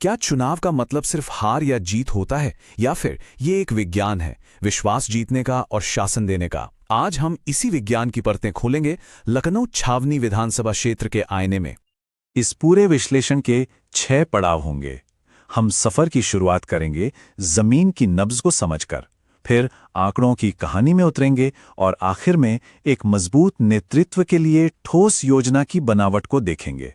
क्या चुनाव का मतलब सिर्फ हार या जीत होता है, या फिर ये एक विज्ञान है, विश्वास जीतने का और शासन देने का? आज हम इसी विज्ञान की परतें खोलेंगे लखनऊ छावनी विधानसभा क्षेत्र के आईने में। इस पूरे विश्लेषण के 6 पड़ाव होंगे। हम सफर की शुरुआत करेंगे जमीन की नब्ज को समझकर, फिर आंकड़ों की कहानी में उतरेंगे और आखिर में एक मजबूत नेतृत्व के लिए ठोस योजना की बनावट को देखेंगे।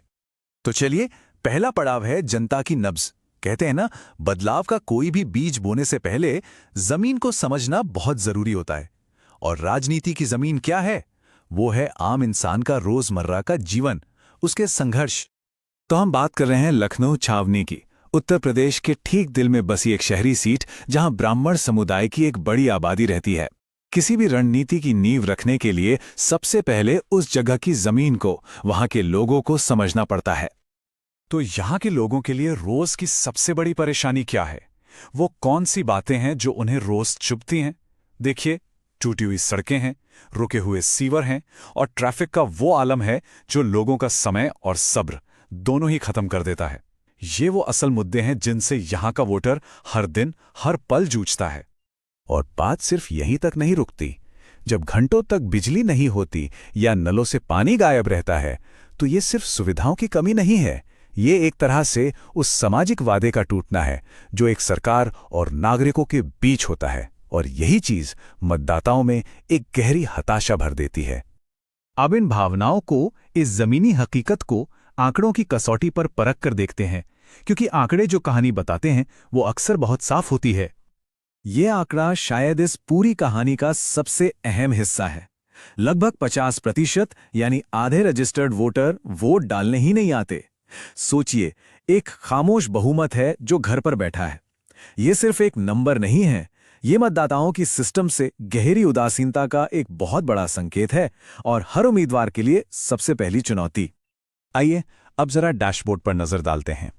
तो चलिए, पहला पड़ाव है जनता की नब्ज। कहते हैं ना, बदलाव का कोई भी बीज बोने से पहले जमीन को समझना बहुत जरूरी होता है। और राजनीति की जमीन क्या है? वो है आम इंसान का रोजमर्रा का जीवन, उसके संघर्ष। तो हम बात कर रहे हैं लखनऊ छावनी की, उत्तर प्रदेश के ठीक दिल में बसी एक शहरी सीट जहां ब्राह्मण समुदाय की एक बड़ी आबादी रहती है। किसी भी रणनीति की नींव रखने के लिए सबसे पहले उस जगह की जमीन को, वहां के लोगों को समझना पड़ता है। तो यहाँ के लोगों के लिए रोज की सबसे बड़ी परेशानी क्या है? वो कौन सी बातें हैं जो उन्हें रोज चुभती हैं? देखिए, टूटी हुई सड़कें हैं, रुके हुए सीवर हैं, और ट्रैफिक का वो आलम है जो लोगों का समय और सब्र दोनों ही खत्म कर देता है। ये वो असल मुद्दे हैं जिनसे यहाँ का वोटर हर दिन हर पल जूझता है। और बात सिर्फ यहीं तक नहीं रुकती। जब घंटों तक बिजली नहीं होती या नलों से पानी गायब रहता है, तो ये सिर्फ सुविधाओं की कमी नहीं है, ये एक तरह से उस सामाजिक वादे का टूटना है जो एक सरकार और नागरिकों के बीच होता है। और यही चीज मतदाताओं में एक गहरी हताशा भर देती है। अब इन भावनाओं को, इस जमीनी हकीकत को आंकड़ों की कसौटी पर परख कर देखते हैं, क्योंकि आंकड़े जो कहानी बताते हैं वो अक्सर बहुत साफ होती है। ये आंकड़ा शायद इस पूरी कहानी का सबसे अहम हिस्सा है। लगभग 50% यानी आधे रजिस्टर्ड वोटर वोट डालने ही नहीं आते। सोचिए, एक खामोश बहुमत है जो घर पर बैठा है। ये सिर्फ एक नंबर नहीं है, ये मतदाताओं की सिस्टम से गहरी उदासीनता का एक बहुत बड़ा संकेत है, और हर उम्मीदवार के लिए सबसे पहली चुनौती। आइए अब जरा डैशबोर्ड पर नजर डालते हैं।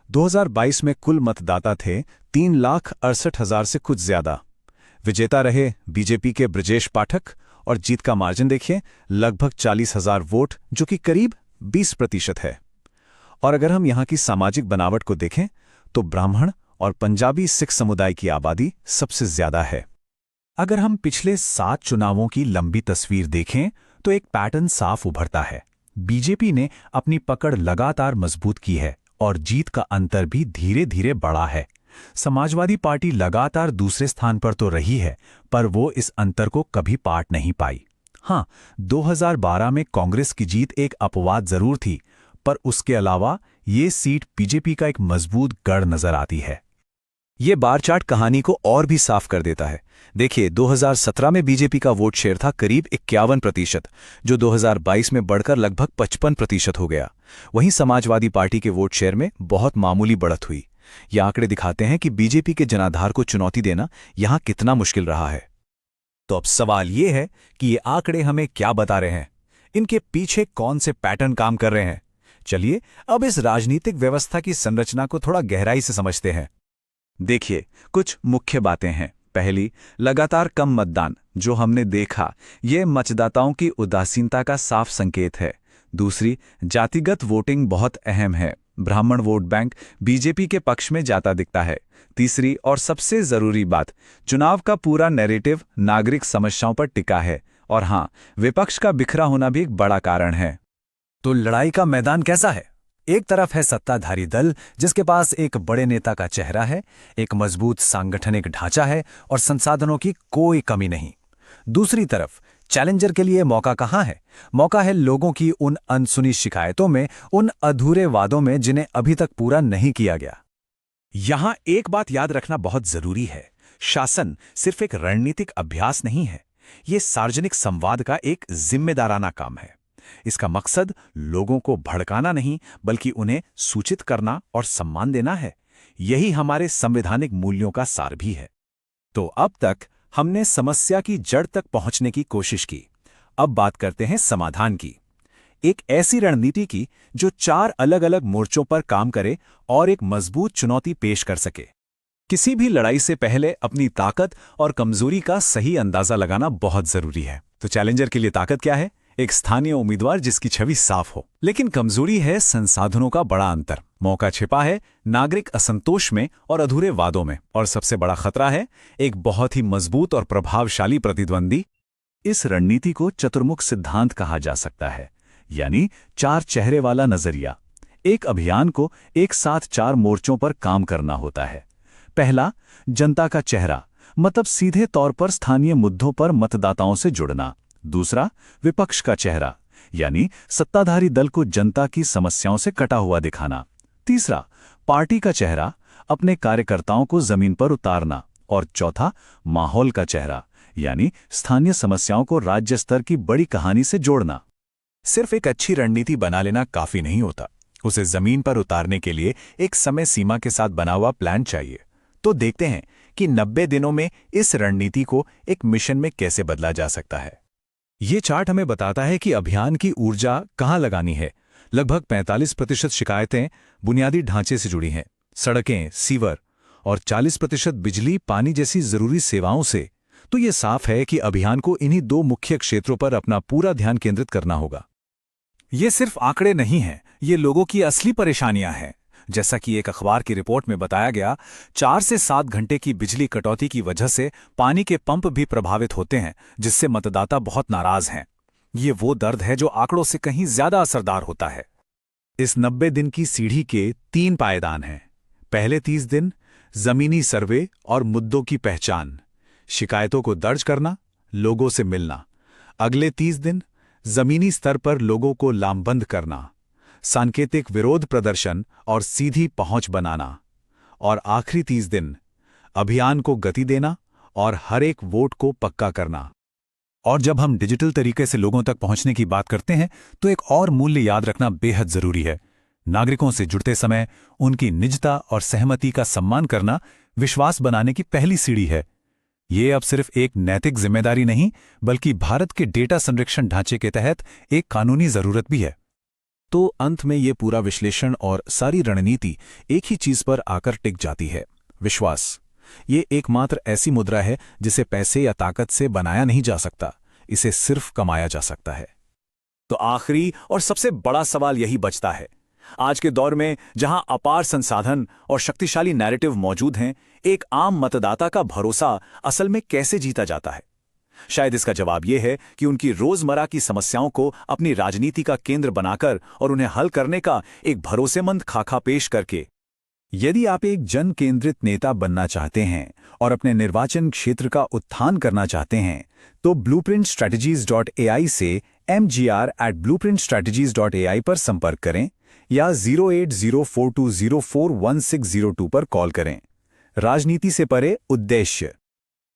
2022 में कुल मतदाता थे 3,68,000 से कुछ ज्यादा। विजेता रहे बीजेपी के ब्रजेश पाठक, और जीत का मार्जिन देखिए, लगभग 40,000 वोट, जो कि करीब 20% है। और अगर हम यहाँ की सामाजिक बनावट को देखें, तो ब्राह्मण और पंजाबी सिख समुदाय की आबादी सबसे ज्यादा है। अगर हम पिछले 7 चुनावों की लंबी तस्वीर देखें, तो एक पैटर्न साफ उभरता है। बीजेपी ने अपनी पकड़ लगातार मजबूत की है और जीत का अंतर भी धीरे धीरे बढ़ा है। समाजवादी पार्टी लगातार दूसरे स्थान पर तो रही है, पर वो इस अंतर को कभी पाट नहीं पाई। हाँ, 2012 में कांग्रेस की जीत एक अपवाद जरूर थी, पर उसके अलावा ये सीट बीजेपी का एक मजबूत गढ़ नजर आती है। ये बार चार्ट कहानी को और भी साफ कर देता है। देखिए, 2017 में बीजेपी का वोट शेयर था करीब 51%, जो 2022 में बढ़कर लगभग 55% हो गया। वहीं समाजवादी पार्टी के वोट शेयर में बहुत मामूली बढ़त हुई। ये आंकड़े दिखाते हैं कि बीजेपी के जनाधार को चुनौती देना यहां कितना मुश्किल रहा है। तो अब सवाल ये है कि ये आंकड़े हमें क्या बता रहे हैं? इनके पीछे कौन से पैटर्न काम कर रहे हैं? चलिए अब इस राजनीतिक व्यवस्था की संरचना को थोड़ा गहराई से समझते हैं। देखिए, कुछ मुख्य बातें हैं। पहली, लगातार कम मतदान जो हमने देखा, ये मतदाताओं की उदासीनता का साफ संकेत है। दूसरी, जातिगत वोटिंग बहुत अहम है। ब्राह्मण वोट बैंक बीजेपी के पक्ष में जाता दिखता है। तीसरी और सबसे जरूरी बात, चुनाव का पूरा नैरेटिव नागरिक समस्याओं पर टिका है। और हां, विपक्ष का बिखरा होना भी एक बड़ा कारण है। तो लड़ाई का मैदान कैसा है? एक तरफ है सत्ताधारी दल, जिसके पास एक बड़े नेता का चेहरा है, एक मजबूत सांगठनिक ढांचा है और संसाधनों की कोई कमी नहीं। दूसरी तरफ चैलेंजर के लिए मौका कहां है? मौका है लोगों की उन अनसुनी शिकायतों में, उन अधूरे वादों में जिन्हें अभी तक पूरा नहीं किया गया। यहां एक बात याद रखना बहुत जरूरी है, शासन सिर्फ एक रणनीतिक अभ्यास नहीं है, ये सार्वजनिक संवाद का एक जिम्मेदाराना काम है। इसका मकसद लोगों को भड़काना नहीं, बल्कि उन्हें सूचित करना और सम्मान देना है। यही हमारे संवैधानिक मूल्यों का सार भी है। तो अब तक हमने समस्या की जड़ तक पहुंचने की कोशिश की। अब बात करते हैं समाधान की। एक ऐसी रणनीति की जो 4 अलग अलग मोर्चों पर काम करे और एक मजबूत चुनौती पेश कर सके। किसी भी लड़ाई से पहले अपनी ताकत और कमजोरी का सही अंदाजा लगाना बहुत जरूरी है। तो चैलेंजर के लिए ताकत क्या है? एक स्थानीय उम्मीदवार जिसकी छवि साफ हो। लेकिन कमजोरी है संसाधनों का बड़ा अंतर। मौका छिपा है नागरिक असंतोष में और अधूरे वादों में। और सबसे बड़ा खतरा है एक बहुत ही मजबूत और प्रभावशाली प्रतिद्वंदी। इस रणनीति को चतुर्मुख सिद्धांत कहा जा सकता है, यानी 4 चेहरे वाला नजरिया। एक अभियान को एक साथ 4 मोर्चों पर काम करना होता है। पहला, जनता का चेहरा, मतलब सीधे तौर पर स्थानीय मुद्दों पर मतदाताओं से जुड़ना। दूसरा, विपक्ष का चेहरा, यानी सत्ताधारी दल को जनता की समस्याओं से कटा हुआ दिखाना। तीसरा, पार्टी का चेहरा, अपने कार्यकर्ताओं को जमीन पर उतारना। और चौथा, माहौल का चेहरा, यानी स्थानीय समस्याओं को राज्य स्तर की बड़ी कहानी से जोड़ना। सिर्फ एक अच्छी रणनीति बना लेना काफी नहीं होता, उसे जमीन पर उतारने के लिए एक समय सीमा के साथ बना हुआ प्लान चाहिए। तो देखते हैं कि 90 दिनों में इस रणनीति को एक मिशन में कैसे बदला जा सकता है। ये चार्ट हमें बताता है कि अभियान की ऊर्जा कहाँ लगानी है। लगभग 45% शिकायतें बुनियादी ढांचे से जुड़ी हैं, सड़कें, सीवर, और 40% बिजली, पानी जैसी जरूरी सेवाओं से। तो ये साफ है कि अभियान को इन्हीं 2 मुख्य क्षेत्रों पर अपना पूरा ध्यान केंद्रित करना होगा। ये सिर्फ आंकड़े नहीं हैं, ये लोगों की असली परेशानियां हैं। जैसा कि एक अखबार की रिपोर्ट में बताया गया, 4 से 7 घंटे की बिजली कटौती की वजह से पानी के पंप भी प्रभावित होते हैं, जिससे मतदाता बहुत नाराज हैं। ये वो दर्द है जो आंकड़ों से कहीं ज्यादा असरदार होता है। इस 90 दिन की सीढ़ी के 3 पायदान हैं। पहले 30 दिन जमीनी सर्वे और मुद्दों की पहचान, शिकायतों को दर्ज करना, लोगों से मिलना। अगले 30 दिन जमीनी स्तर पर लोगों को लामबंद करना, सांकेतिक विरोध प्रदर्शन और सीधी पहुंच बनाना। और आखिरी 30 दिन अभियान को गति देना और हर एक वोट को पक्का करना। और जब हम डिजिटल तरीके से लोगों तक पहुंचने की बात करते हैं तो एक और मूल्य याद रखना बेहद जरूरी है। नागरिकों से जुड़ते समय उनकी निजता और सहमति का सम्मान करना विश्वास बनाने की पहली सीढ़ी है। ये अब सिर्फ एक नैतिक जिम्मेदारी नहीं, बल्कि भारत के डेटा संरक्षण ढांचे के तहत एक कानूनी जरूरत भी है। तो अंत में ये पूरा विश्लेषण और सारी रणनीति एक ही चीज पर आकर टिक जाती है, विश्वास। ये एकमात्र ऐसी मुद्रा है जिसे पैसे या ताकत से बनाया नहीं जा सकता, इसे सिर्फ कमाया जा सकता है। तो आखिरी और सबसे बड़ा सवाल यही बचता है, आज के दौर में जहां अपार संसाधन और शक्तिशाली नैरेटिव मौजूद हैं, एक आम मतदाता का भरोसा असल में कैसे जीता जाता है? शायद इसका जवाब यह है कि उनकी रोजमर्रा की समस्याओं को अपनी राजनीति का केंद्र बनाकर और उन्हें हल करने का एक भरोसेमंद खाका पेश करके। यदि आप एक जन केंद्रित नेता बनना चाहते हैं और अपने निर्वाचन क्षेत्र का उत्थान करना चाहते हैं, तो blueprintstrategies.ai से mgr@blueprintstrategies.ai पर संपर्क करें या 08042041602 पर कॉल करें। राजनीति से परे उद्देश्य।